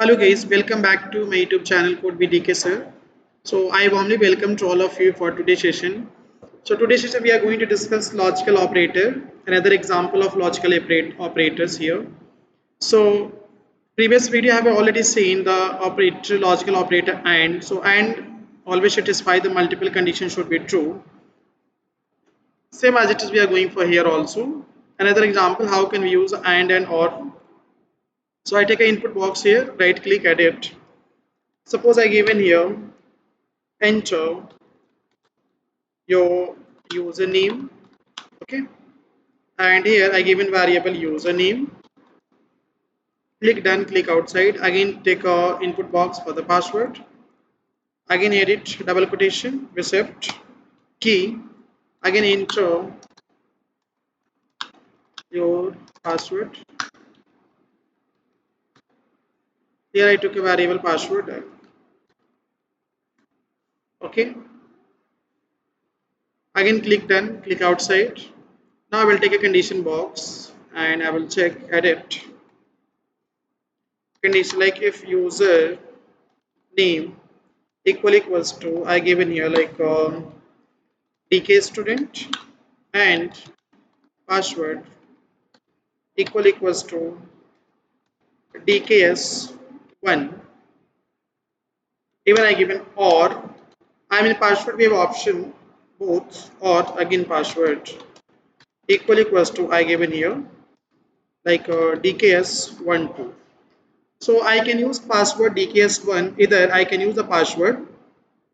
Hello guys, welcome back to my YouTube channel Code BDK sir. So I warmly welcome to all of you for today's session. So today's session we are going to discuss logical operator, another example of logical operators here. So previous video I have already seen the operator logical operator AND. So AND always satisfy the multiple conditions should be true. Same as it is we are going for here also. Another example, how can we use and or. So I take an input box here, right click edit. Suppose I given here enter your username, okay, and here I given variable username. Click done, click outside. Again take a input box for the password. Again edit double quotation receipt key. Again enter your password. Here I took a variable password. Okay. Again click done, click outside. Now I will take a condition box and I will check edit condition, like if user name equals to I given here like DK student and password equals to DKS1. Even I given or I mean password we have option both or again password equals to I given here like DKS1 2. So I can use password DKS1, either I can use the password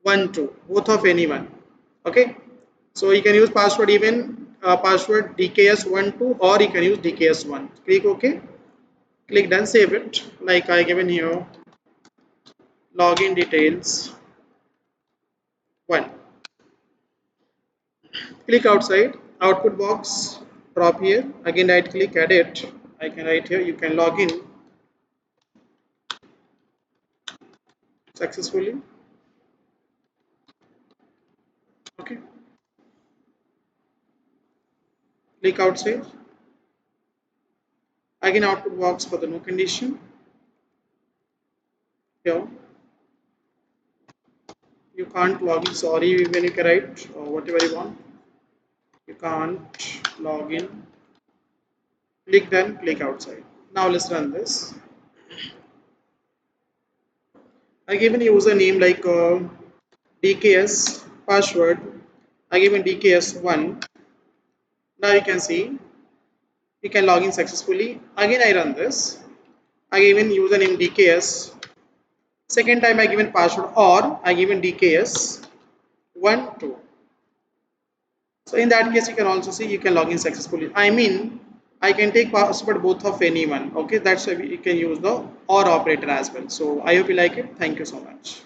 1 2, both of anyone. Okay, so you can use password even password DKS1 2 or you can use DKS1. Click OK, click done, save it. Like I given here login details 1. Click outside output box, drop here. Again right click edit. I can write here you can log in successfully. Okay, click outside. Again output box for the no condition. Here you can't log in, sorry, even you can write or whatever you want, you can't log in. Click done, click outside. Now let's run this. I given username like DKS, password I given DKS1. Now you can see you can log in successfully. Again I run this. I given username DKS, second time I given password or I given DKS1 2. So in that case you can also see you can log in successfully. I mean I can take password both of anyone. Okay, that's why you can use the or operator as well. So I hope you like it. Thank you so much.